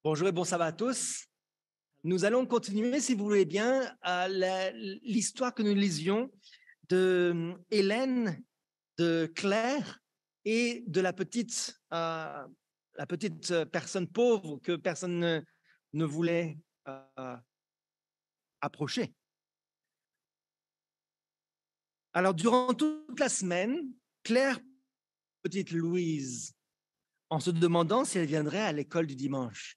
Bonjour et bon sabbat à tous. Nous allons continuer, si vous voulez bien, à l'histoire que nous lisions de Hélène, de Claire et de la petite personne pauvre que personne ne voulait approcher. Alors, durant toute la semaine, Claire, petite Louise, en se demandant si elle viendrait à l'école du dimanche.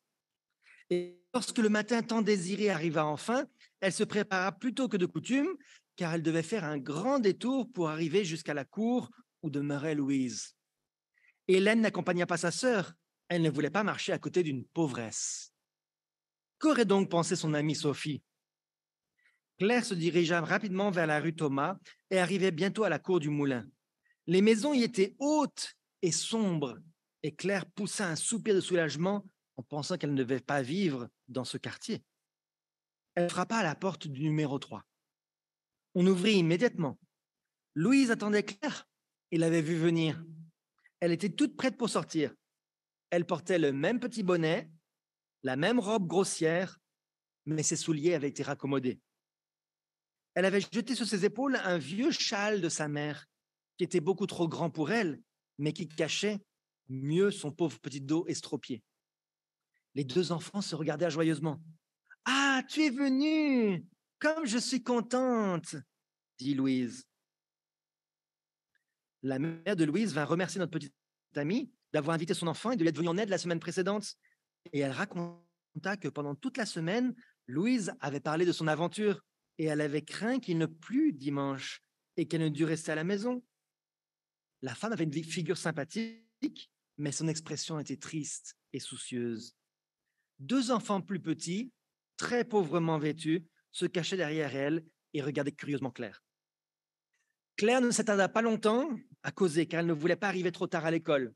Et lorsque le matin tant désiré arriva enfin, elle se prépara plus tôt que de coutume, car elle devait faire un grand détour pour arriver jusqu'à la cour où demeurait Louise. Hélène n'accompagna pas sa sœur, elle ne voulait pas marcher à côté d'une pauvresse. Qu'aurait donc pensé son amie Sophie? Claire se dirigea rapidement vers la rue Thomas et arrivait bientôt à la cour du moulin. Les maisons y étaient hautes et sombres, et Claire poussa un soupir de soulagement en pensant qu'elle ne devait pas vivre dans ce quartier. Elle frappa à la porte du numéro 3. On ouvrit immédiatement. Louise attendait Claire et l'avait vue venir. Elle était toute prête pour sortir. Elle portait le même petit bonnet, la même robe grossière, mais ses souliers avaient été raccommodés. Elle avait jeté sur ses épaules un vieux châle de sa mère, qui était beaucoup trop grand pour elle, mais qui cachait mieux son pauvre petit dos estropié. Les deux enfants se regardèrent joyeusement. « Ah, tu es venue! Comme je suis contente !» dit Louise. La mère de Louise vint remercier notre petite amie d'avoir invité son enfant et de lui être venue en aide la semaine précédente. Et elle raconta que pendant toute la semaine, Louise avait parlé de son aventure et elle avait craint qu'il ne plût dimanche et qu'elle ne dût rester à la maison. La femme avait une figure sympathique, mais son expression était triste et soucieuse. Deux enfants plus petits, très pauvrement vêtus, se cachaient derrière elle et regardaient curieusement Claire. Claire ne s'attarda pas longtemps à causer car elle ne voulait pas arriver trop tard à l'école.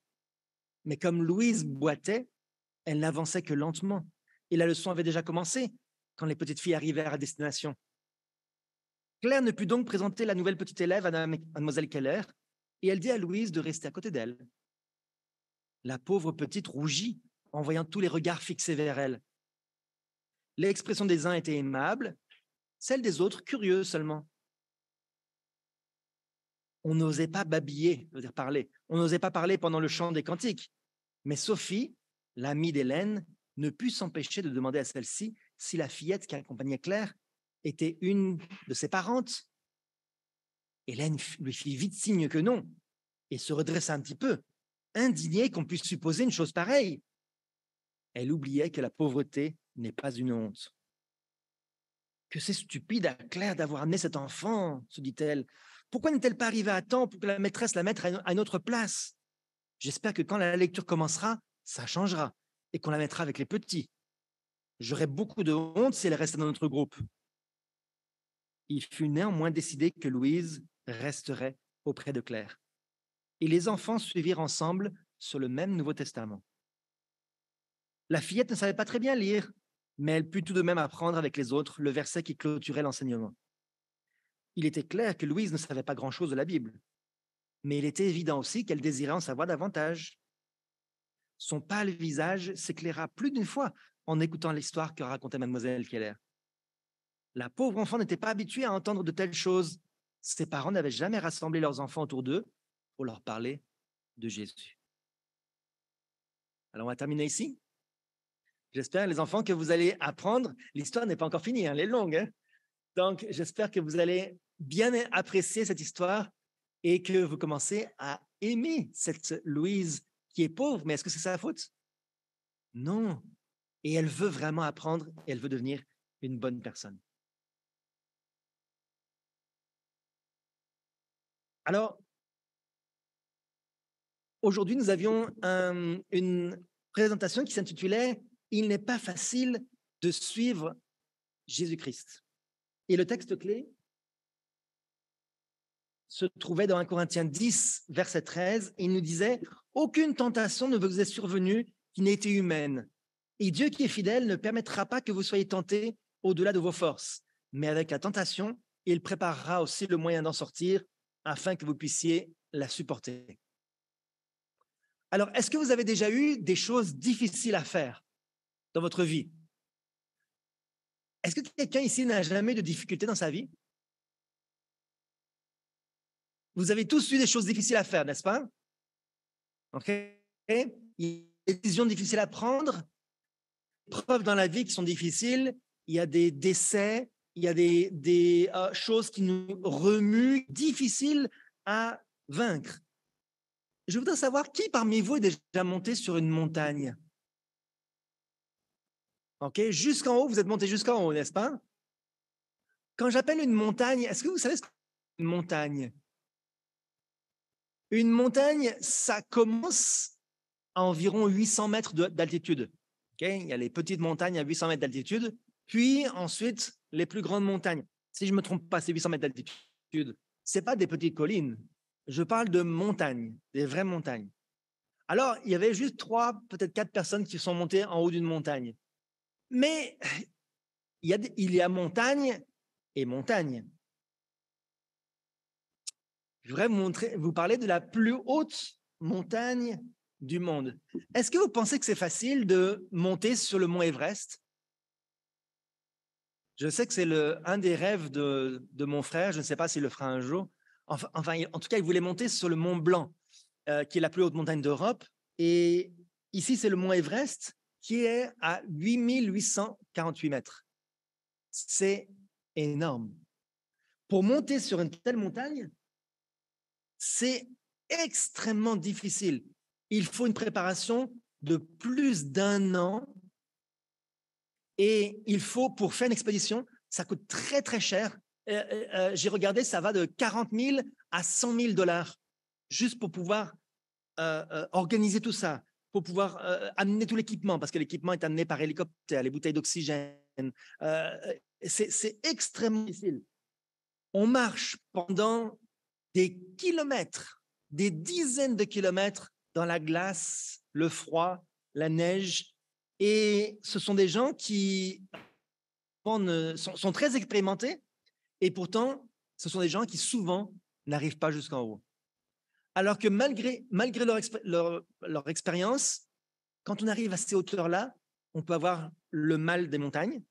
Mais comme Louise boitait, elle n'avançait que lentement et la leçon avait déjà commencé quand les petites filles arrivèrent à destination. Claire ne put donc présenter la nouvelle petite élève à mademoiselle Keller et elle dit à Louise de rester à côté d'elle. La pauvre petite rougit en voyant tous les regards fixés vers elle. L'expression des uns était aimable, celle des autres curieuse seulement. On n'osait pas babiller, veut dire parler. On n'osait pas parler pendant le chant des cantiques. Mais Sophie, l'amie d'Hélène, ne put s'empêcher de demander à celle-ci si la fillette qui accompagnait Claire était une de ses parentes. Hélène lui fit vite signe que non et se redressa un petit peu, indignée qu'on puisse supposer une chose pareille. Elle oubliait que la pauvreté n'est pas une honte. Que c'est stupide à Claire d'avoir amené cet enfant, se dit-elle. Pourquoi n'est-elle pas arrivée à temps pour que la maîtresse la mette à une autre place? J'espère que quand la lecture commencera, ça changera et qu'on la mettra avec les petits. J'aurais beaucoup de honte si elle restait dans notre groupe. Il fut néanmoins décidé que Louise resterait auprès de Claire. Et les enfants suivirent ensemble sur le même Nouveau Testament. La fillette ne savait pas très bien lire, mais elle put tout de même apprendre avec les autres le verset qui clôturait l'enseignement. Il était clair que Louise ne savait pas grand-chose de la Bible, mais il était évident aussi qu'elle désirait en savoir davantage. Son pâle visage s'éclaira plus d'une fois en écoutant l'histoire que racontait mademoiselle Keller. La pauvre enfant n'était pas habituée à entendre de telles choses. Ses parents n'avaient jamais rassemblé leurs enfants autour d'eux pour leur parler de Jésus. Alors on va terminer ici. J'espère, les enfants, que vous allez apprendre. L'histoire n'est pas encore finie, elle est longue. Donc, j'espère que vous allez bien apprécier cette histoire et que vous commencez à aimer cette Louise qui est pauvre. Mais est-ce que c'est sa faute? Non. Et elle veut vraiment apprendre et elle veut devenir une bonne personne. Alors, aujourd'hui, nous avions une présentation qui s'intitulait « Il n'est pas facile de suivre Jésus-Christ ». Et le texte clé se trouvait dans 1 Corinthiens 10, verset 13. Il nous disait « Aucune tentation ne vous est survenue qui n'ait été humaine. Et Dieu qui est fidèle ne permettra pas que vous soyez tentés au-delà de vos forces. Mais avec la tentation, il préparera aussi le moyen d'en sortir afin que vous puissiez la supporter. » Alors, est-ce que vous avez déjà eu des choses difficiles à faire dans votre vie? Est-ce que quelqu'un ici n'a jamais eu de difficultés dans sa vie? Vous avez tous eu des choses difficiles à faire, n'est-ce pas? OK? Il y a des décisions difficiles à prendre, des preuves dans la vie qui sont difficiles, il y a des décès, il y a des choses qui nous remuent, difficiles à vaincre. Je voudrais savoir qui parmi vous est déjà monté sur une montagne? OK? Jusqu'en haut, vous êtes monté jusqu'en haut, n'est-ce pas? Quand j'appelle une montagne, est-ce que vous savez ce qu'est une montagne? Une montagne, ça commence à environ 800 mètres d'altitude. Okay? Il y a les petites montagnes à 800 mètres d'altitude, puis ensuite les plus grandes montagnes. Si je ne me trompe pas, c'est 800 mètres d'altitude. Ce n'est pas des petites collines. Je parle de montagnes, des vraies montagnes. Alors, il y avait juste 3, peut-être 4 personnes qui sont montées en haut d'une montagne. Mais il y a montagne et montagne. Je voudrais vous parler de la plus haute montagne du monde. Est-ce que vous pensez que c'est facile de monter sur le mont Everest? Je sais que c'est un des rêves de mon frère. Je ne sais pas s'il le fera un jour. Enfin, en tout cas, il voulait monter sur le mont Blanc, qui est la plus haute montagne d'Europe. Et ici, c'est le mont Everest, qui est à 8848 mètres. C'est énorme. Pour monter sur une telle montagne, c'est extrêmement difficile. Il faut une préparation de plus d'1 an et il faut, pour faire une expédition, ça coûte très, très cher. J'ai regardé, ça va de 40 000 à 100 000 dollars juste pour pouvoir organiser tout ça, pour pouvoir amener tout l'équipement, parce que l'équipement est amené par hélicoptère, les bouteilles d'oxygène. C'est extrêmement difficile. On marche pendant des kilomètres, des dizaines de kilomètres dans la glace, le froid, la neige. Et ce sont des gens qui sont très expérimentés et pourtant, ce sont des gens qui souvent n'arrivent pas jusqu'en haut. Alors que malgré leur expérience, quand on arrive à ces hauteurs-là, on peut avoir le mal des montagnes,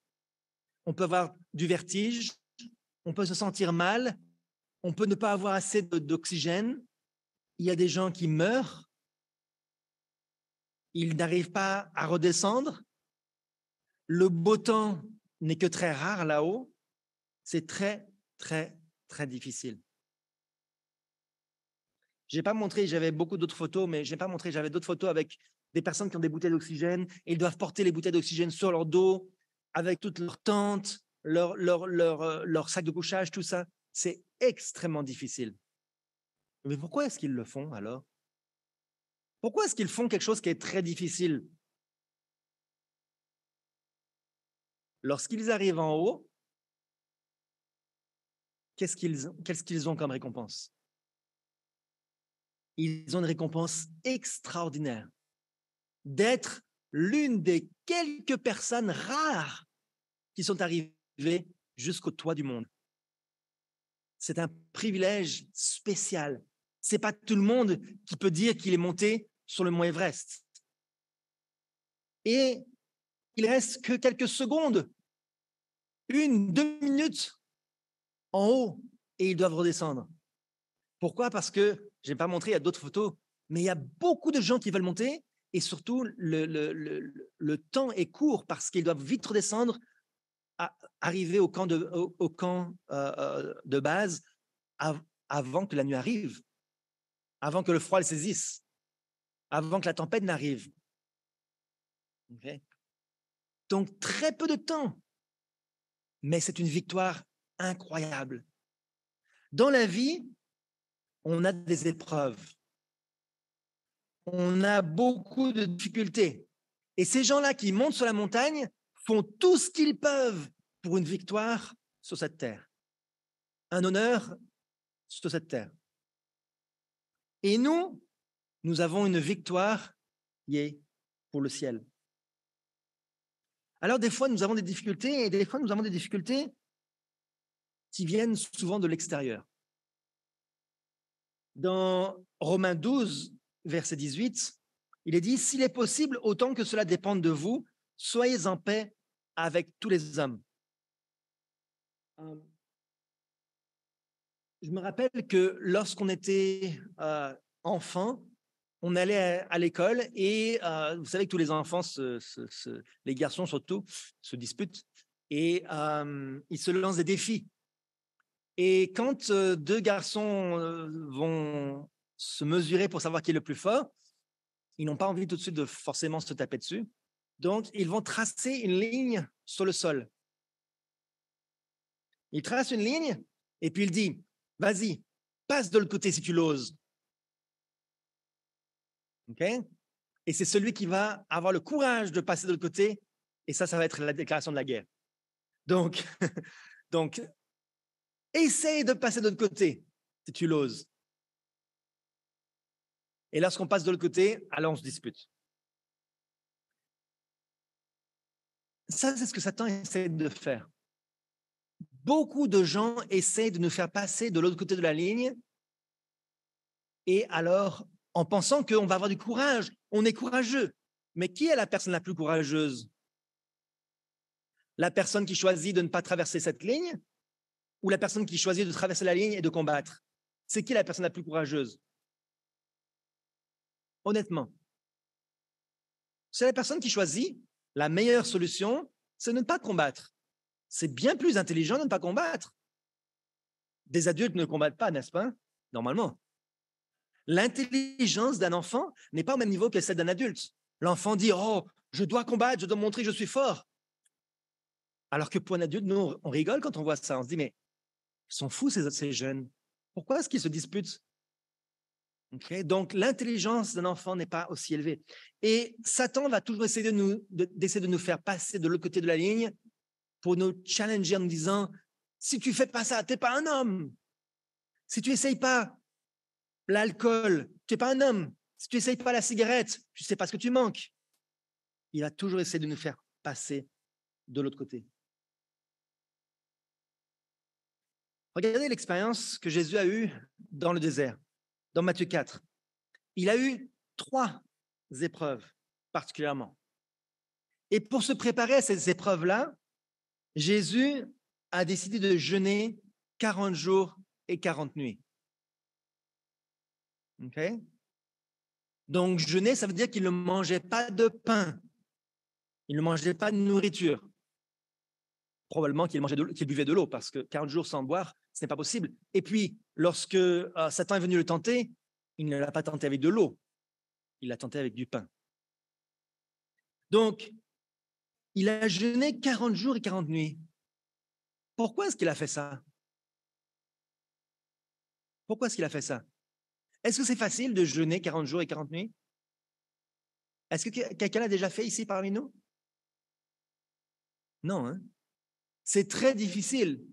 on peut avoir du vertige, on peut se sentir mal, on peut ne pas avoir assez d'oxygène. Il y a des gens qui meurent, ils n'arrivent pas à redescendre. Le beau temps n'est que très rare là-haut. C'est très, très, très difficile. Je n'ai pas montré, j'avais beaucoup d'autres photos, mais je n'ai pas montré, j'avais d'autres photos avec des personnes qui ont des bouteilles d'oxygène et ils doivent porter les bouteilles d'oxygène sur leur dos avec toute leur tente, leur sac de couchage, tout ça. C'est extrêmement difficile. Mais pourquoi est-ce qu'ils le font alors? Pourquoi est-ce qu'ils font quelque chose qui est très difficile? Lorsqu'ils arrivent en haut, qu'est-ce qu'ils ont comme récompense? Ils ont une récompense extraordinaire d'être l'une des quelques personnes rares qui sont arrivées jusqu'au toit du monde. C'est un privilège spécial. Ce n'est pas tout le monde qui peut dire qu'il est monté sur le mont Everest. Et il reste que quelques secondes, 1, 2 minutes en haut, et ils doivent redescendre. Pourquoi? Parce que, je n'ai pas montré, il y a d'autres photos, mais il y a beaucoup de gens qui veulent monter, et surtout, le temps est court parce qu'ils doivent vite redescendre, arriver au camp de base avant que la nuit arrive, avant que le froid le saisisse, avant que la tempête n'arrive. Okay? Donc, très peu de temps, mais c'est une victoire incroyable. Dans la vie, on a des épreuves. On a beaucoup de difficultés. Et ces gens-là qui montent sur la montagne font tout ce qu'ils peuvent pour une victoire sur cette terre. Un honneur sur cette terre. Et nous avons une victoire qui est pour le ciel. Alors, des fois, nous avons des difficultés, et des fois, nous avons des difficultés qui viennent souvent de l'extérieur. Dans Romains 12, verset 18, il est dit « S'il est possible, autant que cela dépende de vous, soyez en paix avec tous les hommes. Je me rappelle que lorsqu'on était enfant, on allait à l'école et vous savez que tous les enfants, les garçons surtout, se disputent et ils se lancent des défis. Et quand deux garçons vont se mesurer pour savoir qui est le plus fort, ils n'ont pas envie tout de suite de forcément se taper dessus. Donc, ils vont tracer une ligne sur le sol. Il trace une ligne et puis il dit, vas-y, passe de l'autre côté si tu l'oses. OK? Et c'est celui qui va avoir le courage de passer de l'autre côté. Et ça va être la déclaration de la guerre. Donc, donc essaye de passer de l'autre côté si tu l'oses. Et lorsqu'on passe de l'autre côté, alors on se dispute. Ça, c'est ce que Satan essaie de faire. Beaucoup de gens essaient de nous faire passer de l'autre côté de la ligne. Et alors, en pensant qu'on va avoir du courage, on est courageux. Mais qui est la personne la plus courageuse? La personne qui choisit de ne pas traverser cette ligne ou la personne qui choisit de traverser la ligne et de combattre? C'est qui la personne la plus courageuse? Honnêtement, c'est la personne qui choisit la meilleure solution, c'est de ne pas combattre. C'est bien plus intelligent de ne pas combattre. Des adultes ne combattent pas, n'est-ce pas? Normalement. L'intelligence d'un enfant n'est pas au même niveau que celle d'un adulte. L'enfant dit, oh, je dois combattre, je dois montrer que je suis fort. Alors que pour un adulte, nous, on rigole quand on voit ça. On se dit, mais ils sont fous, ces jeunes. Pourquoi est-ce qu'ils se disputent? Okay? Donc, l'intelligence d'un enfant n'est pas aussi élevée. Et Satan va toujours essayer d'essayer de nous faire passer de l'autre côté de la ligne pour nous challenger en nous disant, si tu fais pas ça, tu n'es pas un homme. Si tu n'essayes pas l'alcool, tu n'es pas un homme. Si tu n'essayes pas la cigarette, tu ne sais pas ce que tu manques. Il va toujours essayer de nous faire passer de l'autre côté. Regardez l'expérience que Jésus a eue dans le désert, dans Matthieu 4. Il a eu 3 épreuves particulièrement. Et pour se préparer à ces épreuves-là, Jésus a décidé de jeûner 40 jours et 40 nuits. Okay? Donc, jeûner, ça veut dire qu'il ne mangeait pas de pain. Il ne mangeait pas de nourriture. Probablement qu'il buvait de l'eau, parce que 40 jours sans boire, ce n'est pas possible. Et puis, lorsque Satan est venu le tenter, il ne l'a pas tenté avec de l'eau, il l'a tenté avec du pain. Donc, il a jeûné 40 jours et 40 nuits. Pourquoi est-ce qu'il a fait ça? Pourquoi est-ce qu'il a fait ça? Est-ce que c'est facile de jeûner 40 jours et 40 nuits? Est-ce que quelqu'un l'a déjà fait ici parmi nous? Non, hein? C'est très difficile.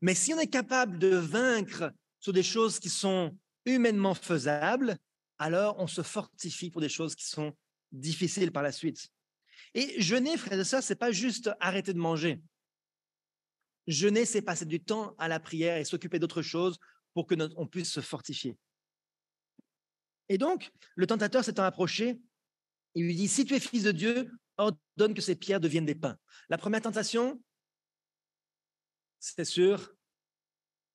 Mais si on est capable de vaincre sur des choses qui sont humainement faisables, alors on se fortifie pour des choses qui sont difficiles par la suite. Et jeûner, frères et sœurs, ce n'est pas juste arrêter de manger. Jeûner, c'est passer du temps à la prière et s'occuper d'autres choses pour que on puisse se fortifier. Et donc, le tentateur s'étant approché, il lui dit, si tu es fils de Dieu, ordonne que ces pierres deviennent des pains. La première tentation, c'est sur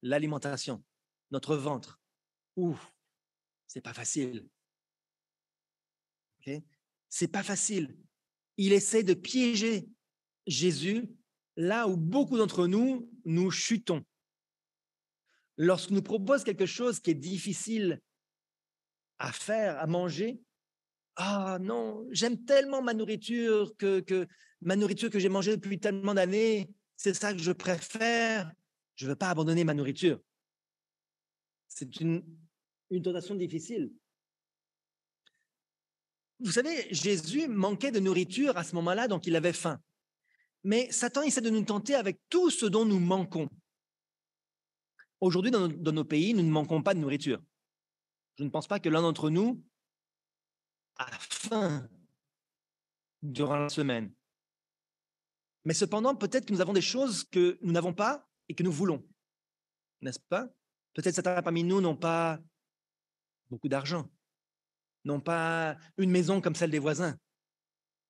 l'alimentation, notre ventre. Ouf, c'est pas facile. Okay? C'est pas facile. Il essaie de piéger Jésus là où beaucoup d'entre nous, nous chutons. Lorsqu'on nous propose quelque chose qui est difficile à faire, à manger, ah non, j'aime tellement ma nourriture que ma nourriture que j'ai mangée depuis tellement d'années, c'est ça que je préfère. Je ne veux pas abandonner ma nourriture. C'est une tentation difficile. Vous savez, Jésus manquait de nourriture à ce moment-là, donc il avait faim. Mais Satan essaie de nous tenter avec tout ce dont nous manquons. Aujourd'hui, dans nos pays, nous ne manquons pas de nourriture. Je ne pense pas que l'un d'entre nous a faim durant la semaine. Mais cependant, peut-être que nous avons des choses que nous n'avons pas et que nous voulons. N'est-ce pas? Peut-être certains parmi nous n'ont pas beaucoup d'argent, n'ont pas une maison comme celle des voisins.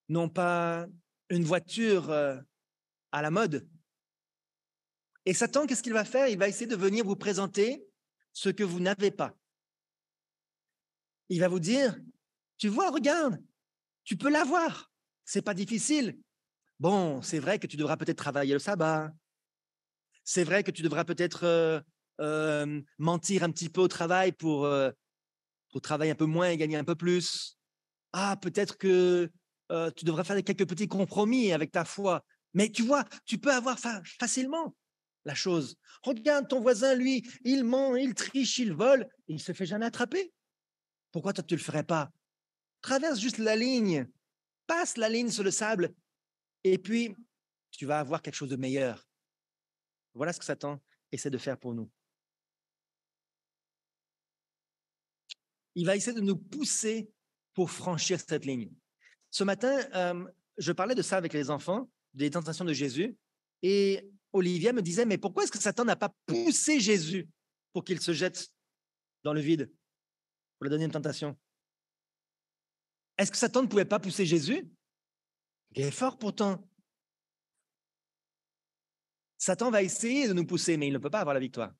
non pas une voiture à la mode. Et Satan, qu'est-ce qu'il va faire? Il va essayer de venir vous présenter ce que vous n'avez pas. Il va vous dire, tu vois, regarde, tu peux l'avoir. C'est pas difficile. Bon, c'est vrai que tu devras peut-être travailler le sabbat. C'est vrai que tu devras peut-être mentir un petit peu au travail pour travailler un peu moins et gagner un peu plus. Ah, peut-être que tu devras faire quelques petits compromis avec ta foi. Mais tu vois, tu peux avoir facilement la chose. Regarde ton voisin, lui, il ment, il triche, il vole, et il se fait jamais attraper. Pourquoi toi, tu ne le ferais pas? Traverse juste la ligne, passe la ligne sur le sable, et puis tu vas avoir quelque chose de meilleur. Voilà ce que Satan essaie de faire pour nous. Il va essayer de nous pousser pour franchir cette ligne. Ce matin, je parlais de ça avec les enfants, des tentations de Jésus, et Olivia me disait, mais pourquoi est-ce que Satan n'a pas poussé Jésus pour qu'il se jette dans le vide pour la deuxième tentation? Est-ce que Satan ne pouvait pas pousser Jésus? Il est fort pourtant. Satan va essayer de nous pousser, mais il ne peut pas avoir la victoire.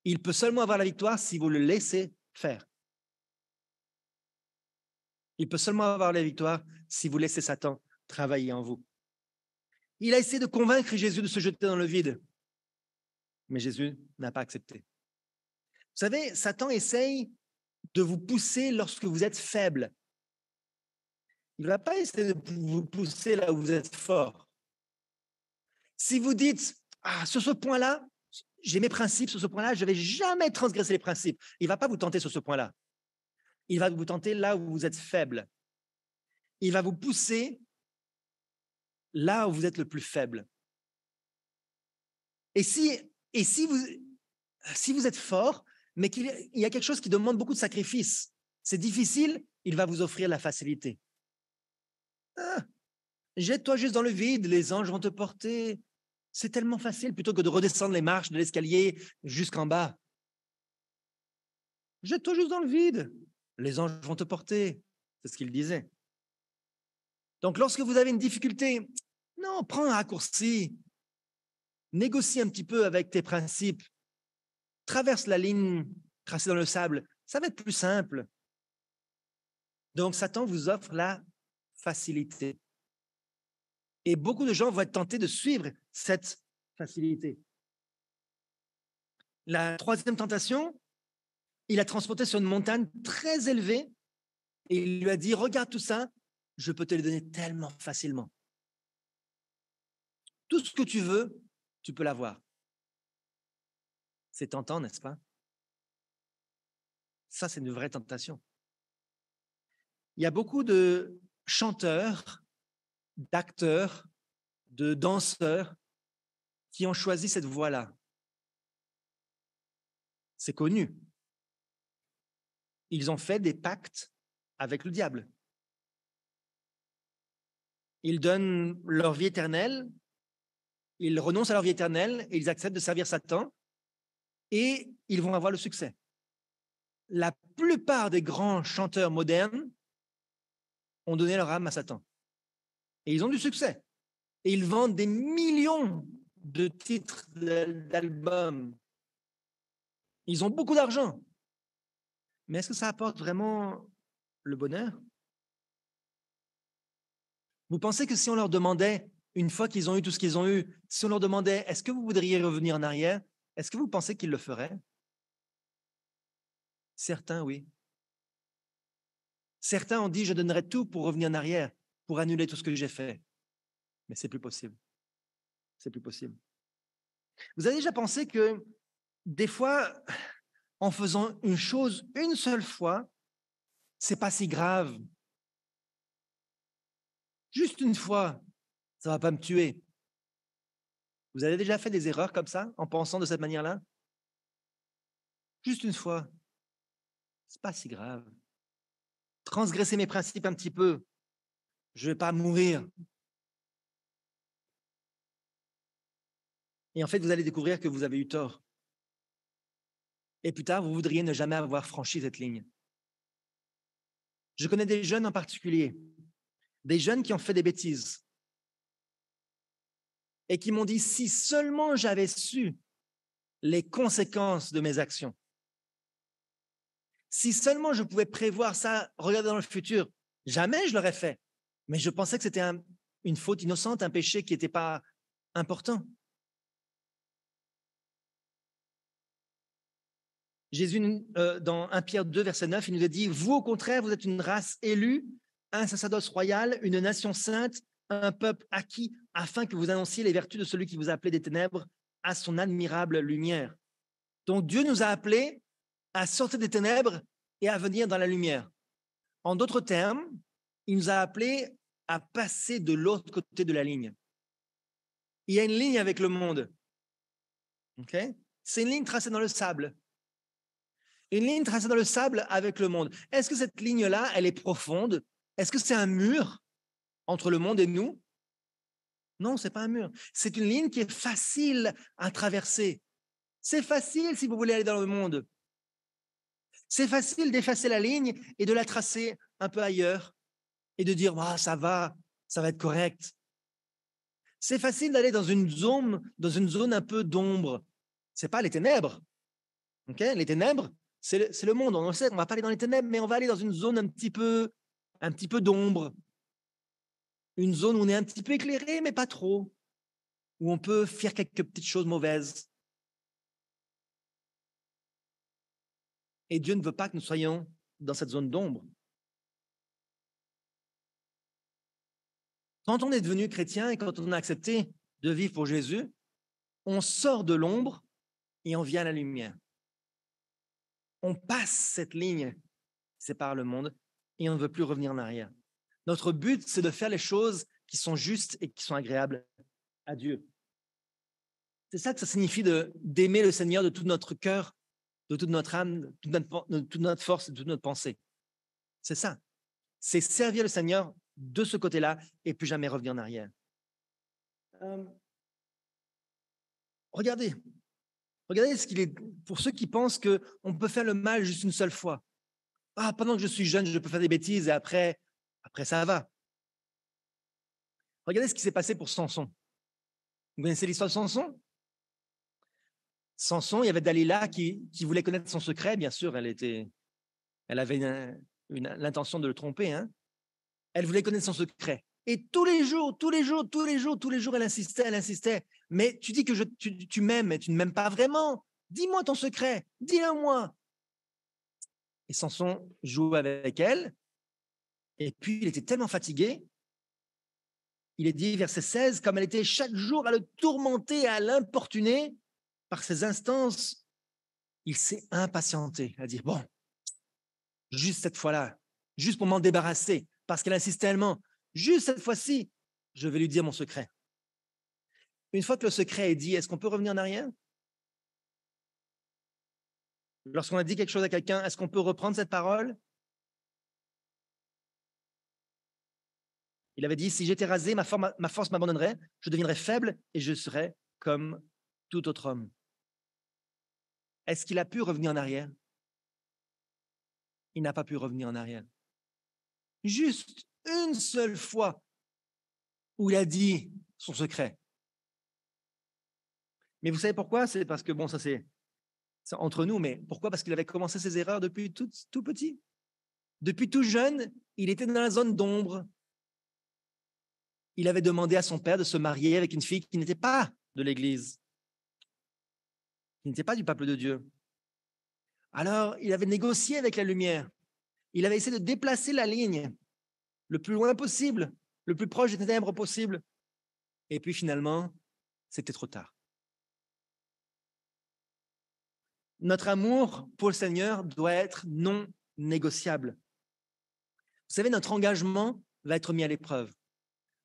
Il peut seulement avoir la victoire si vous le laissez faire. Il peut seulement avoir la victoire si vous laissez Satan travailler en vous. Il a essayé de convaincre Jésus de se jeter dans le vide, mais Jésus n'a pas accepté. Vous savez, Satan essaye de vous pousser lorsque vous êtes faible. Il ne va pas essayer de vous pousser là où vous êtes fort. Si vous dites, ah, sur ce point-là, j'ai mes principes, sur ce point-là, je ne vais jamais transgresser les principes. Il ne va pas vous tenter sur ce point-là. Il va vous tenter là où vous êtes faible. Il va vous pousser là où vous êtes le plus faible. Et si vous êtes fort, mais qu'il y a quelque chose qui demande beaucoup de sacrifices, c'est difficile, il va vous offrir la facilité. Ah, jette-toi juste dans le vide, les anges vont te porter. C'est tellement facile plutôt que de redescendre les marches de l'escalier jusqu'en bas. Jette-toi juste dans le vide, les anges vont te porter. C'est ce qu'il disait. Donc, lorsque vous avez une difficulté, non, prends un raccourci, négocie un petit peu avec tes principes, traverse la ligne tracée dans le sable, ça va être plus simple. Donc, Satan vous offre la facilité. Et beaucoup de gens vont être tentés de suivre cette facilité. La troisième tentation, il a transporté sur une montagne très élevée et il lui a dit, regarde tout ça, je peux te le donner tellement facilement. Tout ce que tu veux, tu peux l'avoir. C'est tentant, n'est-ce pas? Ça, c'est une vraie tentation. Il y a beaucoup de chanteurs, d'acteurs, de danseurs qui ont choisi cette voie-là. C'est connu. Ils ont fait des pactes avec le diable. Ils donnent leur vie éternelle, ils renoncent à leur vie éternelle et ils acceptent de servir Satan et ils vont avoir le succès. La plupart des grands chanteurs modernes ont donné leur âme à Satan. Et ils ont du succès. Et ils vendent des millions de titres d'albums. Ils ont beaucoup d'argent. Mais est-ce que ça apporte vraiment le bonheur? Vous pensez que si on leur demandait, une fois qu'ils ont eu tout ce qu'ils ont eu, si on leur demandait, est-ce que vous voudriez revenir en arrière, est-ce que vous pensez qu'ils le feraient? Certains, oui. Certains ont dit, je donnerais tout pour revenir en arrière, pour annuler tout ce que j'ai fait. Mais c'est plus possible. C'est plus possible. Vous avez déjà pensé que des fois, en faisant une chose une seule fois, c'est pas si grave. Juste une fois, ça va pas me tuer. Vous avez déjà fait des erreurs comme ça, en pensant de cette manière-là? Juste une fois, c'est pas si grave. Transgresser mes principes un petit peu, je vais pas mourir. Et en fait, vous allez découvrir que vous avez eu tort. Et plus tard, vous voudriez ne jamais avoir franchi cette ligne. Je connais des jeunes en particulier, des jeunes qui ont fait des bêtises et qui m'ont dit, si seulement j'avais su les conséquences de mes actions, si seulement je pouvais prévoir ça, regarder dans le futur, jamais je l'aurais fait. Mais je pensais que c'était une faute innocente, un péché qui n'était pas important. Jésus, dans 1 Pierre 2, verset 9, il nous a dit, vous au contraire, vous êtes une race élue, un sacerdoce royal, une nation sainte, un peuple acquis, afin que vous annonciez les vertus de celui qui vous a appelé des ténèbres à son admirable lumière. Donc Dieu nous a appelés à sortir des ténèbres et à venir dans la lumière. En d'autres termes, il nous a appelés à passer de l'autre côté de la ligne. Il y a une ligne avec le monde. Okay? C'est une ligne tracée dans le sable. Une ligne tracée dans le sable avec le monde. Est-ce que cette ligne-là, elle est profonde? Est-ce que c'est un mur entre le monde et nous? Non, ce n'est pas un mur. C'est une ligne qui est facile à traverser. C'est facile si vous voulez aller dans le monde. C'est facile d'effacer la ligne et de la tracer un peu ailleurs et de dire oh, ça va être correct. C'est facile d'aller dans une zone un peu d'ombre. Ce n'est pas les ténèbres. Okay? Les ténèbres, c'est le monde. On le sait, on ne va pas aller dans les ténèbres, mais on va aller dans une zone un petit peu d'ombre. Une zone où on est un petit peu éclairé, mais pas trop. Où on peut faire quelques petites choses mauvaises. Et Dieu ne veut pas que nous soyons dans cette zone d'ombre. Quand on est devenu chrétien et quand on a accepté de vivre pour Jésus, on sort de l'ombre et on vient à la lumière. On passe cette ligne qui sépare le monde et on ne veut plus revenir en arrière. Notre but, c'est de faire les choses qui sont justes et qui sont agréables à Dieu. C'est ça que ça signifie d'aimer le Seigneur de tout notre cœur, de toute notre âme, de toute notre force, de toute notre pensée. C'est ça. C'est servir le Seigneur de ce côté-là et plus jamais revenir en arrière. Regardez ce qu'il est pour ceux qui pensent qu'on peut faire le mal juste une seule fois. Ah, pendant que je suis jeune, je peux faire des bêtises et après ça va. Regardez ce qui s'est passé pour Samson. Vous connaissez l'histoire de Samson? Samson, il y avait Dalila qui voulait connaître son secret, bien sûr, elle avait l'intention de le tromper. Hein. Elle voulait connaître son secret. Et tous les jours, elle insistait. Mais tu dis que tu m'aimes, mais tu ne m'aimes pas vraiment. Dis-moi ton secret, dis-le-moi. Et Samson jouait avec elle. Et puis, il était tellement fatigué. Il est dit, verset 16, comme elle était chaque jour à le tourmenter, à l'importuner, par ses instances, il s'est impatienté à dire, bon, juste cette fois-là, juste pour m'en débarrasser, parce qu'elle insiste tellement, juste cette fois-ci, je vais lui dire mon secret. Une fois que le secret est dit, est-ce qu'on peut revenir en arrière? Lorsqu'on a dit quelque chose à quelqu'un, est-ce qu'on peut reprendre cette parole? Il avait dit, si j'étais rasé, ma force m'abandonnerait, je deviendrais faible et je serais comme tout autre homme. Est-ce qu'il a pu revenir en arrière? Il n'a pas pu revenir en arrière. Juste une seule fois où il a dit son secret. Mais vous savez pourquoi? C'est parce que, bon, ça c'est entre nous, mais pourquoi? Parce qu'il avait commencé ses erreurs depuis tout petit. Depuis tout jeune, il était dans la zone d'ombre. Il avait demandé à son père de se marier avec une fille qui n'était pas de l'Église, qui n'était pas du peuple de Dieu. Alors, il avait négocié avec la lumière. Il avait essayé de déplacer la ligne le plus loin possible, le plus proche des ténèbres possible. Et puis finalement, c'était trop tard. Notre amour pour le Seigneur doit être non négociable. Vous savez, notre engagement va être mis à l'épreuve.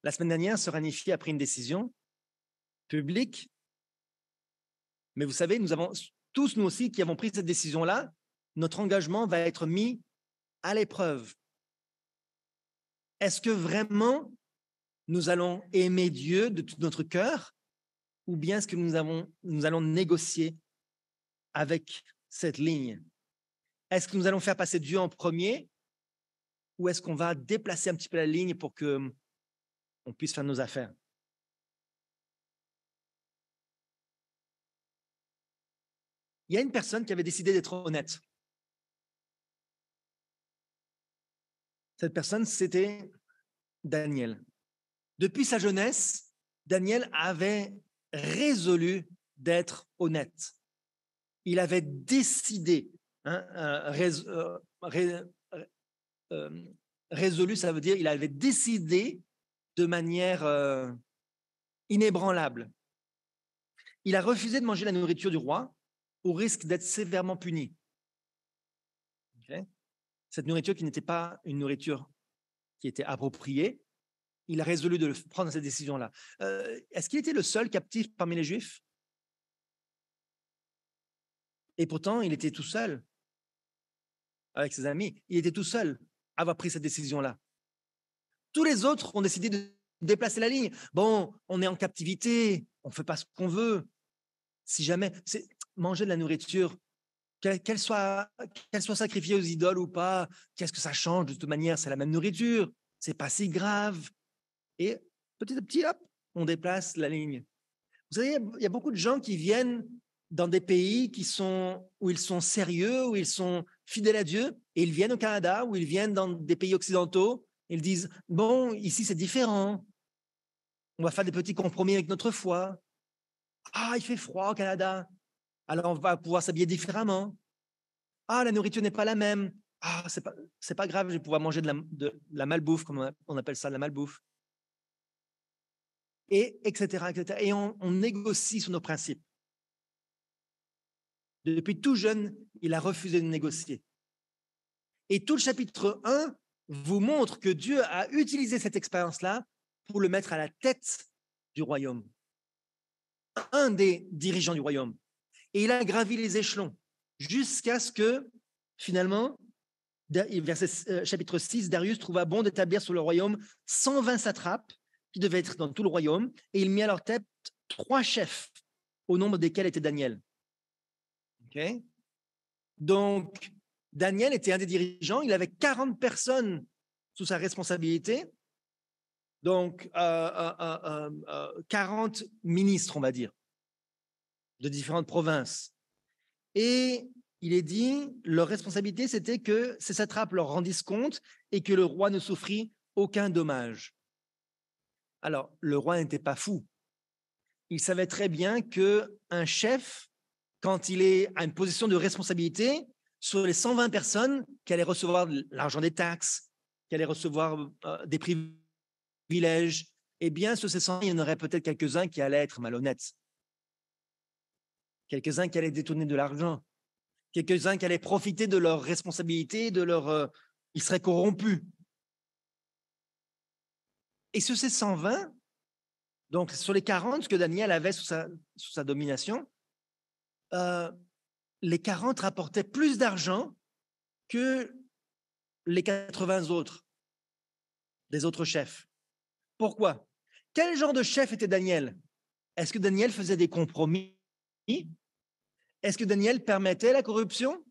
La semaine dernière, Sœur Annifi a pris une décision publique. Mais vous savez, nous avons tous, nous aussi, qui avons pris cette décision-là, notre engagement va être mis à l'épreuve. Est-ce que vraiment nous allons aimer Dieu de tout notre cœur ou bien est-ce que nous allons négocier avec cette ligne? Est-ce que nous allons faire passer Dieu en premier ou est-ce qu'on va déplacer un petit peu la ligne pour qu'on puisse faire nos affaires? Il y a une personne qui avait décidé d'être honnête. Cette personne, c'était Daniel. Depuis sa jeunesse, Daniel avait résolu d'être honnête. Il avait décidé, hein, résolu, ça veut dire il avait décidé de manière inébranlable. Il a refusé de manger la nourriture du roi au risque d'être sévèrement puni. Okay? Cette nourriture qui n'était pas une nourriture qui était appropriée, il a résolu de prendre cette décision-là. Est-ce qu'il était le seul captif parmi les Juifs? Et pourtant, il était tout seul avec ses amis. Il était tout seul à avoir pris cette décision-là. Tous les autres ont décidé de déplacer la ligne. Bon, on est en captivité, on ne fait pas ce qu'on veut. Si jamais, c'est manger de la nourriture, qu'elle soit sacrifiée aux idoles ou pas, qu'est-ce que ça change? De toute manière, c'est la même nourriture, c'est pas si grave. Et petit à petit, hop, on déplace la ligne. Vous savez, il y a beaucoup de gens qui viennent dans des pays où ils sont sérieux, où ils sont fidèles à Dieu, et ils viennent au Canada, où ils viennent dans des pays occidentaux, ils disent, bon, ici c'est différent, on va faire des petits compromis avec notre foi. Ah, il fait froid au Canada, alors on va pouvoir s'habiller différemment. Ah, la nourriture n'est pas la même. Ah, c'est pas grave, je vais pouvoir manger de la malbouffe, comme on appelle ça, de la malbouffe. Et etc., etc. Et on négocie sur nos principes. Depuis tout jeune, il a refusé de négocier. Et tout le chapitre 1 vous montre que Dieu a utilisé cette expérience-là pour le mettre à la tête du royaume. Un des dirigeants du royaume. Et il a gravi les échelons jusqu'à ce que, finalement, chapitre 6, Darius trouva bon d'établir sur le royaume 120 satrapes qui devaient être dans tout le royaume, et il mit à leur tête 3 chefs, au nombre desquels était Daniel. Okay? Donc, Daniel était un des dirigeants, il avait 40 personnes sous sa responsabilité, donc 40 ministres, on va dire, de différentes provinces. Et il est dit, leur responsabilité, c'était que ces satrapes leur rendissent compte et que le roi ne souffrit aucun dommage. Alors, le roi n'était pas fou. Il savait très bien qu'un chef, quand il est à une position de responsabilité, sur les 120 personnes qui allaient recevoir l'argent des taxes, qui allaient recevoir des privilèges, eh bien, sur ces 100, il y en aurait peut-être quelques-uns qui allaient être malhonnêtes. Quelques-uns qui allaient détourner de l'argent. Quelques-uns qui allaient profiter de leur responsabilité, ils seraient corrompus. Et sur ces 120, donc sur les 40 que Daniel avait sous sa domination, les 40 rapportaient plus d'argent que les 80 autres, des autres chefs. Pourquoi? Quel genre de chef était Daniel? Est-ce que Daniel faisait des compromis? Est-ce que Daniel permettait la corruption?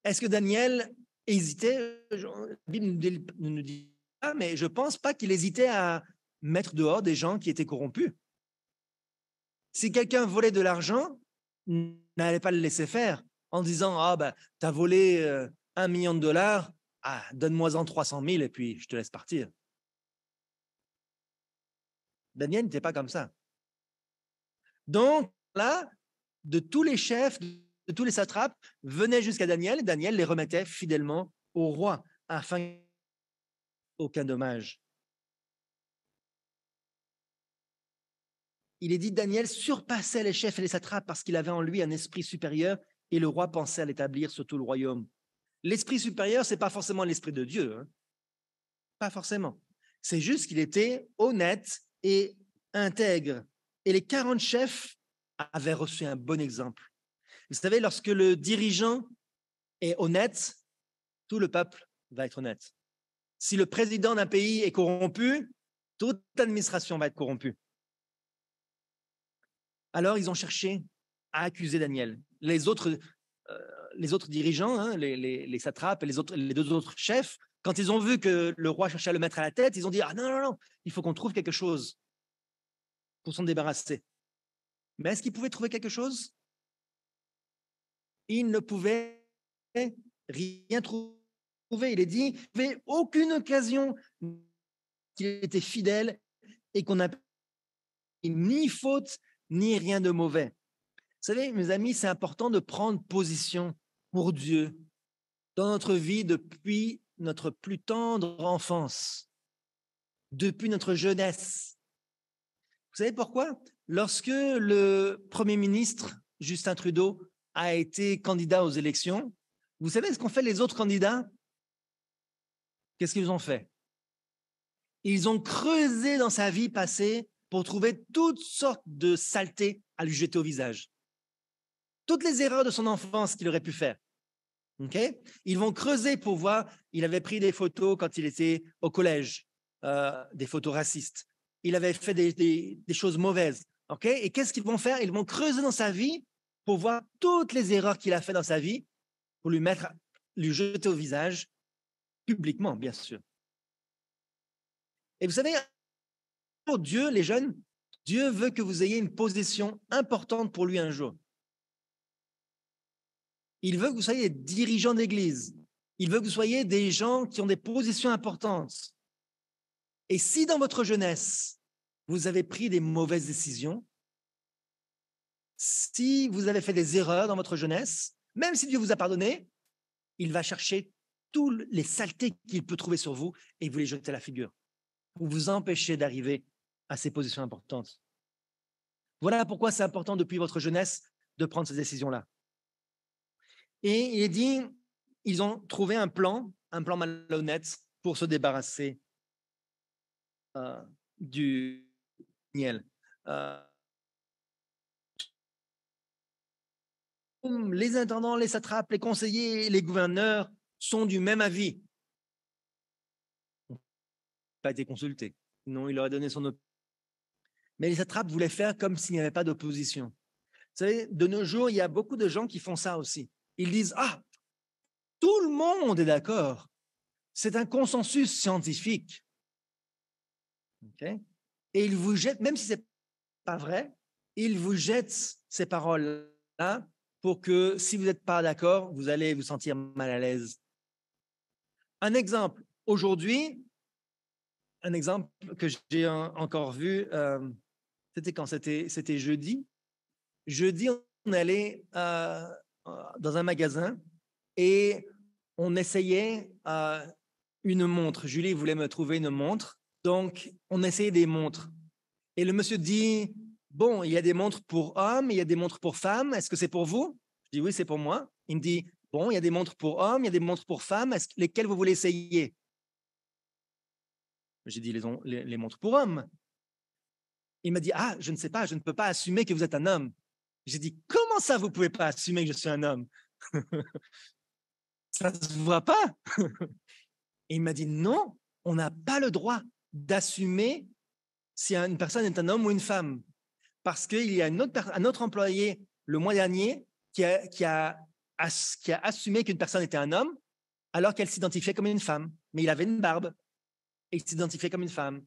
Est-ce que Daniel hésitait? La Bible ne nous dit pas, mais je ne pense pas qu'il hésitait à mettre dehors des gens qui étaient corrompus. Si quelqu'un volait de l'argent, n'allait pas le laisser faire en disant « Ah, ben, tu as volé 1 million de dollars, donne-moi-en 300 000 et puis je te laisse partir. » Daniel n'était pas comme ça. Donc, là, de tous les chefs, de tous les satrapes, venaient jusqu'à Daniel et Daniel les remettait fidèlement au roi afin aucun dommage. Il est dit Daniel surpassait les chefs et les satrapes parce qu'il avait en lui un esprit supérieur et le roi pensait à l'établir sur tout le royaume. L'esprit supérieur, ce n'est pas forcément l'esprit de Dieu. Hein. Pas forcément. C'est juste qu'il était honnête et intègre. Et les 40 chefs avaient reçu un bon exemple. Vous savez, lorsque le dirigeant est honnête, tout le peuple va être honnête. Si le président d'un pays est corrompu, toute l'administration va être corrompue. Alors, ils ont cherché à accuser Daniel. Les autres les autres dirigeants, hein, les satrapes et les deux autres chefs, quand ils ont vu que le roi cherchait à le mettre à la tête, ils ont dit, ah non, non, non, il faut qu'on trouve quelque chose pour s'en débarrasser. Mais est-ce qu'ils pouvaient trouver quelque chose? Ils ne pouvaient rien trouver. Il est dit, il n'y avait aucune occasion qu'il était fidèle et qu'on n'a ni faute ni rien de mauvais. Vous savez, mes amis, c'est important de prendre position pour Dieu dans notre vie depuis notre plus tendre enfance, depuis notre jeunesse. Vous savez pourquoi? Lorsque le Premier ministre, Justin Trudeau, a été candidat aux élections, vous savez ce qu'ont fait les autres candidats? Qu'est-ce qu'ils ont fait? Ils ont creusé dans sa vie passée pour trouver toutes sortes de saletés à lui jeter au visage. Toutes les erreurs de son enfance qu'il aurait pu faire. Okay? Ils vont creuser pour voir, il avait pris des photos quand il était au collège, des photos racistes. Il avait fait des choses mauvaises. Okay? Et qu'est-ce qu'ils vont faire? Ils vont creuser dans sa vie pour voir toutes les erreurs qu'il a fait dans sa vie, pour lui jeter au visage, publiquement, bien sûr. Et vous savez, pour Dieu, les jeunes, Dieu veut que vous ayez une position importante pour lui un jour. Il veut que vous soyez dirigeants d'église. Il veut que vous soyez des gens qui ont des positions importantes. Et si dans votre jeunesse, vous avez pris des mauvaises décisions, si vous avez fait des erreurs dans votre jeunesse, même si Dieu vous a pardonné, il va chercher toutes les saletés qu'il peut trouver sur vous et vous les jeter à la figure pour vous empêcher d'arriver à ces positions importantes. Voilà pourquoi c'est important depuis votre jeunesse de prendre ces décisions-là. Et il est dit, ils ont trouvé un plan malhonnête pour se débarrasser du Daniel. Les intendants, les satrapes, les conseillers, les gouverneurs sont du même avis. Ils n'ont pas été consultés. Non, il leur a donné son opinion. Mais les satrapes voulaient faire comme s'il n'y avait pas d'opposition. Vous savez, de nos jours, il y a beaucoup de gens qui font ça aussi. Ils disent, ah, tout le monde est d'accord. C'est un consensus scientifique. Okay? Et ils vous jettent, même si ce n'est pas vrai, ils vous jettent ces paroles-là pour que si vous n'êtes pas d'accord, vous allez vous sentir mal à l'aise. Un exemple, aujourd'hui, un exemple que j'ai encore vu, c'était quand? C'était jeudi. Jeudi, on allait dans un magasin et on essayait une montre. Julie voulait me trouver une montre, donc on essayait des montres. Et le monsieur dit, bon, il y a des montres pour hommes, il y a des montres pour femmes, est-ce que c'est pour vous? Je dis, oui, c'est pour moi. Il me dit, bon, il y a des montres pour hommes, il y a des montres pour femmes, lesquelles vous voulez essayer? J'ai dit, les montres pour hommes. Il m'a dit, ah, je ne sais pas, je ne peux pas assumer que vous êtes un homme. J'ai dit, comment ça, vous ne pouvez pas assumer que je suis un homme? Ça ne se voit pas. Et il m'a dit, non, on n'a pas le droit d'assumer si une personne est un homme ou une femme. Parce qu'il y a un autre employé le mois dernier qui a assumé qu'une personne était un homme alors qu'elle s'identifiait comme une femme. Mais il avait une barbe et il s'identifiait comme une femme.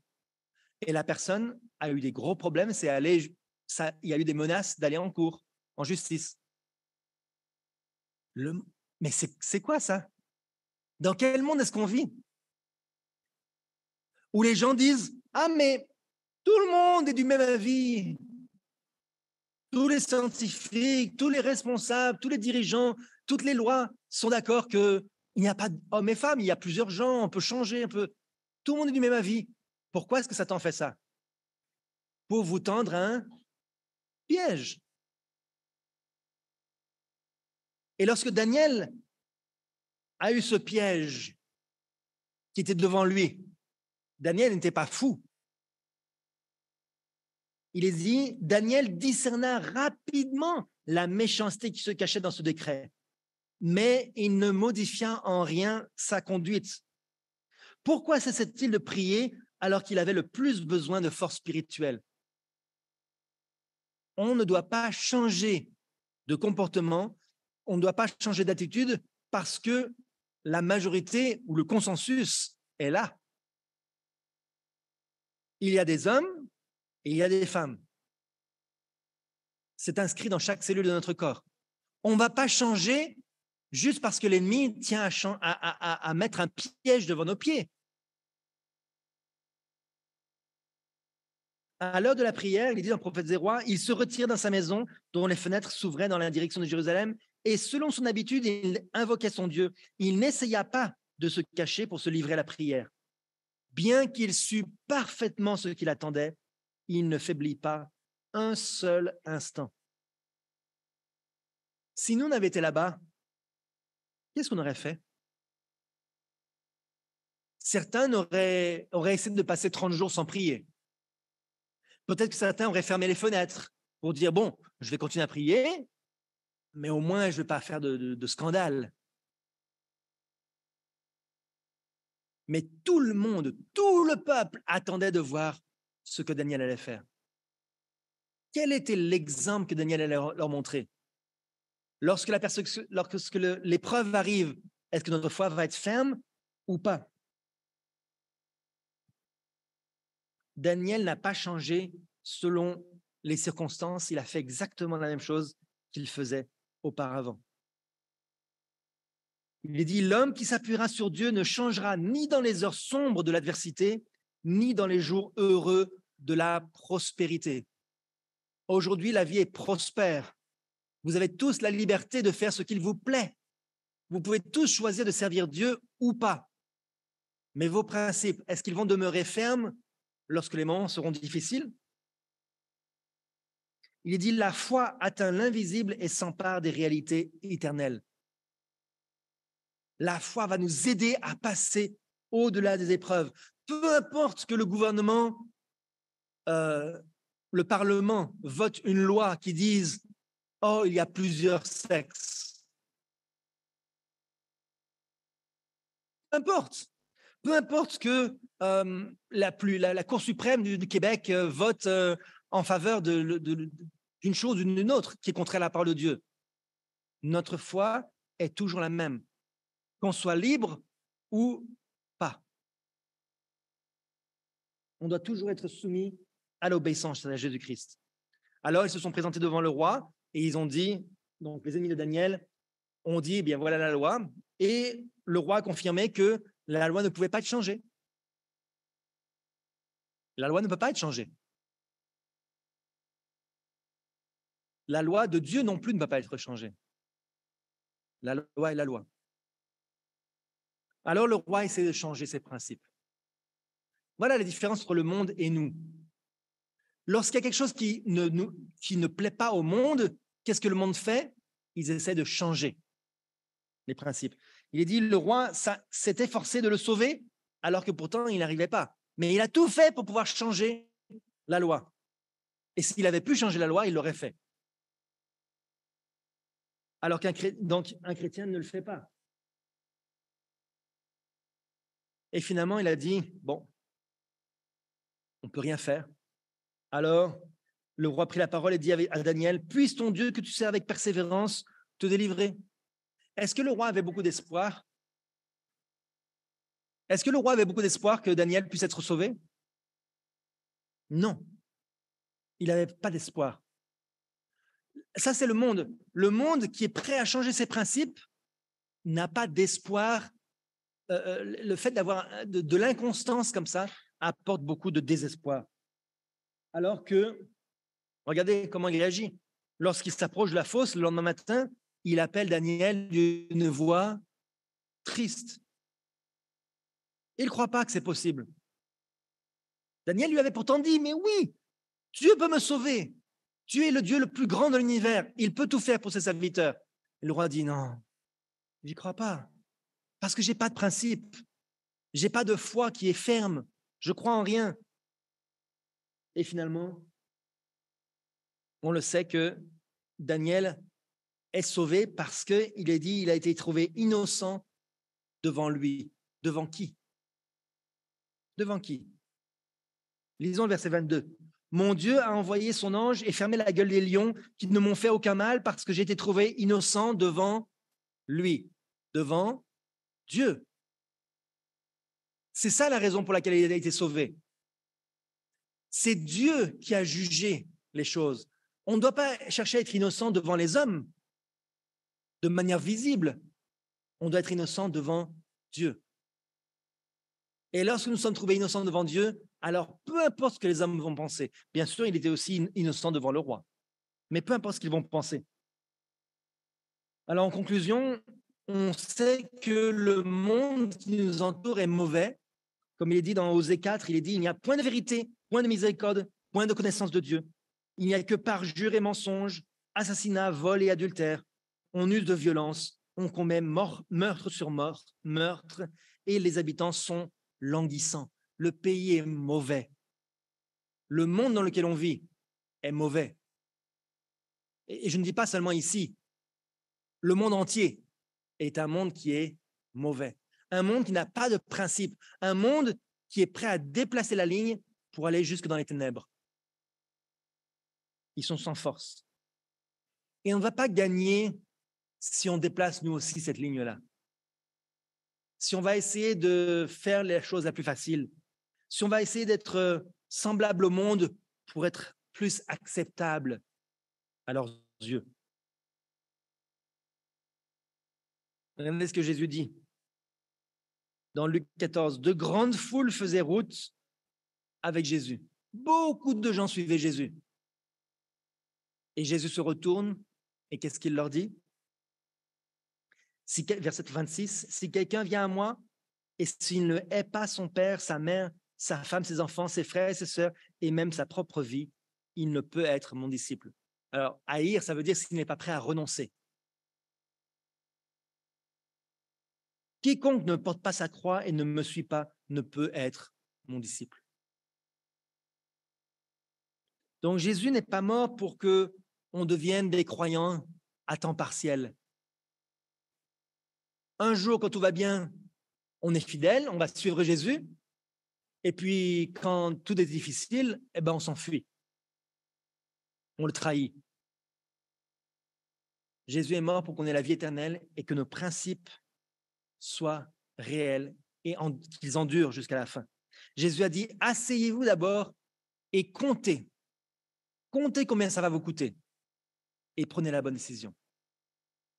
Et la personne a eu des gros problèmes, il y a eu des menaces d'aller en cours, en justice. Mais c'est quoi ça? Dans quel monde est-ce qu'on vit? Où les gens disent, ah mais tout le monde est du même avis. Tous les scientifiques, tous les responsables, tous les dirigeants, toutes les lois sont d'accord qu'il n'y a pas d'hommes et femmes, il y a plusieurs gens, on peut changer un peu. Tout le monde est du même avis. Pourquoi est-ce que Satan fait ça? Pour vous tendre un piège. Et lorsque Daniel a eu ce piège qui était devant lui, Daniel n'était pas fou. Il est dit, Daniel discerna rapidement la méchanceté qui se cachait dans ce décret, mais il ne modifia en rien sa conduite. Pourquoi cessait-il de prier alors qu'il avait le plus besoin de force spirituelle? On ne doit pas changer de comportement on ne doit pas changer d'attitude parce que la majorité ou le consensus est là. Il y a des hommes et il y a des femmes. C'est inscrit dans chaque cellule de notre corps. On ne va pas changer juste parce que l'ennemi tient à mettre un piège devant nos pieds. À l'heure de la prière, il est dit dans le prophète Zérois, il se retire dans sa maison dont les fenêtres s'ouvraient dans la direction de Jérusalem et selon son habitude, il invoquait son Dieu. Il n'essaya pas de se cacher pour se livrer à la prière. Bien qu'il sût parfaitement ce qu'il attendait, il ne faiblit pas un seul instant. Si nous, on avait été là-bas, qu'est-ce qu'on aurait fait? Certains auraient essayé de passer 30 jours sans prier. Peut-être que certains auraient fermé les fenêtres pour dire, bon, je vais continuer à prier, mais au moins, je ne vais pas faire de scandale. Mais tout le monde, tout le peuple attendait de voir ce que Daniel allait faire. Quel était l'exemple que Daniel allait leur montrer? Lorsque l'épreuve arrive, est-ce que notre foi va être ferme ou pas? Daniel n'a pas changé selon les circonstances, il a fait exactement la même chose qu'il faisait auparavant. Il est dit, l'homme qui s'appuiera sur Dieu ne changera ni dans les heures sombres de l'adversité, ni dans les jours heureux de la prospérité. Aujourd'hui, la vie est prospère. Vous avez tous la liberté de faire ce qu'il vous plaît. Vous pouvez tous choisir de servir Dieu ou pas. Mais vos principes, est-ce qu'ils vont demeurer fermes lorsque les moments seront difficiles? Il est dit, la foi atteint l'invisible et s'empare des réalités éternelles. La foi va nous aider à passer au-delà des épreuves. Peu importe que le gouvernement, le Parlement vote une loi qui dise « Oh, il y a plusieurs sexes ». Peu importe que la Cour suprême du Québec vote en faveur d'une chose ou d'une autre qui est contraire à la parole de Dieu. Notre foi est toujours la même, qu'on soit libre ou pas. On doit toujours être soumis à l'obéissance à Jésus-Christ. Alors, ils se sont présentés devant le roi et ils ont dit, donc les ennemis de Daniel ont dit, eh bien voilà la loi, et le roi a confirmé que la loi ne pouvait pas être changée. La loi ne peut pas être changée. La loi de Dieu non plus ne peut pas être changée. La loi est la loi. Alors le roi essaie de changer ses principes. Voilà la différence entre le monde et nous. Lorsqu'il y a quelque chose qui ne plaît pas au monde, qu'est-ce que le monde fait? Ils essaient de changer les principes. Il est dit, le roi s'est efforcé de le sauver, alors que pourtant il n'arrivait pas. Mais il a tout fait pour pouvoir changer la loi. Et s'il avait pu changer la loi, il l'aurait fait. Alors qu'un chrétien ne le fait pas. Et finalement, il a dit, bon, on ne peut rien faire. Alors, le roi prit la parole et dit à Daniel, puisse ton Dieu que tu sers avec persévérance te délivrer. Est-ce que le roi avait beaucoup d'espoir? Est-ce que le roi avait beaucoup d'espoir que Daniel puisse être sauvé? Non. Il n'avait pas d'espoir. Ça, c'est le monde. Le monde qui est prêt à changer ses principes n'a pas d'espoir. Le fait d'avoir de l'inconstance comme ça apporte beaucoup de désespoir. Alors que, regardez comment il réagit. Lorsqu'il s'approche de la fosse, le lendemain matin, il appelle Daniel d'une voix triste. Il ne croit pas que c'est possible. Daniel lui avait pourtant dit, mais oui, Dieu peut me sauver. Tu es le Dieu le plus grand de l'univers. Il peut tout faire pour ses serviteurs. Et le roi dit, non, je n'y crois pas. Parce que je n'ai pas de principe. Je n'ai pas de foi qui est ferme. Je crois en rien. Et finalement, on le sait que Daniel est sauvé parce qu'il est dit, il a été trouvé innocent devant lui. Devant qui? Devant qui? Lisons le verset 22. Mon Dieu a envoyé son ange et fermé la gueule des lions qui ne m'ont fait aucun mal parce que j'ai été trouvé innocent devant lui, devant Dieu. C'est ça la raison pour laquelle il a été sauvé. C'est Dieu qui a jugé les choses. On ne doit pas chercher à être innocent devant les hommes de manière visible. On doit être innocent devant Dieu. Et lorsque nous sommes trouvés innocents devant Dieu, alors peu importe ce que les hommes vont penser. Bien sûr, il était aussi innocent devant le roi. Mais peu importe ce qu'ils vont penser. Alors en conclusion, on sait que le monde qui nous entoure est mauvais. Comme il est dit dans Osée 4, il est dit, il n'y a point de vérité, point de miséricorde, point de connaissance de Dieu. Il n'y a que parjure et mensonge, assassinat, vol et adultère. On use de violence, on commet meurtre sur meurtre, et les habitants sont languissants. Le pays est mauvais. Le monde dans lequel on vit est mauvais. Et je ne dis pas seulement ici. Le monde entier est un monde qui est mauvais. Un monde qui n'a pas de principe. Un monde qui est prêt à déplacer la ligne pour aller jusque dans les ténèbres. Ils sont sans force. Et on ne va pas gagner si on déplace nous aussi cette ligne-là. Si on va essayer de faire les choses la plus facile, si on va essayer d'être semblable au monde pour être plus acceptable à leurs yeux. Regardez ce que Jésus dit. Dans Luc 14, de grandes foules faisaient route avec Jésus. Beaucoup de gens suivaient Jésus. Et Jésus se retourne et qu'est-ce qu'il leur dit? Verset 26, si quelqu'un vient à moi et s'il ne hait pas son père, sa mère, sa femme, ses enfants, ses frères et ses sœurs et même sa propre vie, il ne peut être mon disciple. Alors, haïr, ça veut dire s'il n'est pas prêt à renoncer. Quiconque ne porte pas sa croix et ne me suit pas ne peut être mon disciple. Donc Jésus n'est pas mort pour que on devienne des croyants à temps partiel. Un jour, quand tout va bien, on est fidèle, on va suivre Jésus. Et puis, quand tout est difficile, on s'enfuit. On le trahit. Jésus est mort pour qu'on ait la vie éternelle et que nos principes soient réels et qu'ils endurent jusqu'à la fin. Jésus a dit, asseyez-vous d'abord et comptez. Comptez combien ça va vous coûter et prenez la bonne décision.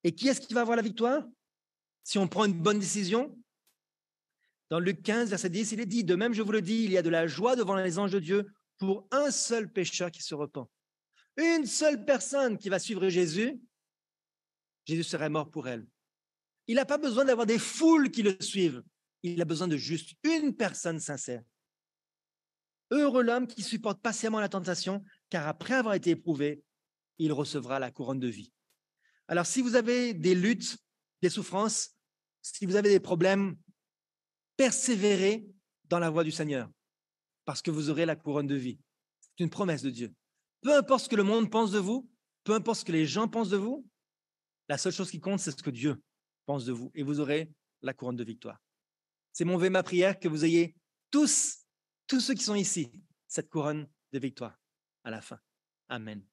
Et qui est-ce qui va avoir la victoire si on prend une bonne décision? Dans Luc 15, verset 10, il est dit, de même je vous le dis, il y a de la joie devant les anges de Dieu pour un seul pécheur qui se repent. Une seule personne qui va suivre Jésus, Jésus serait mort pour elle. Il n'a pas besoin d'avoir des foules qui le suivent. Il a besoin de juste une personne sincère. Heureux l'homme qui supporte patiemment la tentation, car après avoir été éprouvé, il recevra la couronne de vie. Alors, si vous avez des luttes, des souffrances, si vous avez des problèmes, persévérez dans la voie du Seigneur, parce que vous aurez la couronne de vie. C'est une promesse de Dieu. Peu importe ce que le monde pense de vous, peu importe ce que les gens pensent de vous, la seule chose qui compte, c'est ce que Dieu pense de vous, et vous aurez la couronne de victoire. C'est mon vœu, ma prière, que vous ayez tous ceux qui sont ici, cette couronne de victoire à la fin. Amen.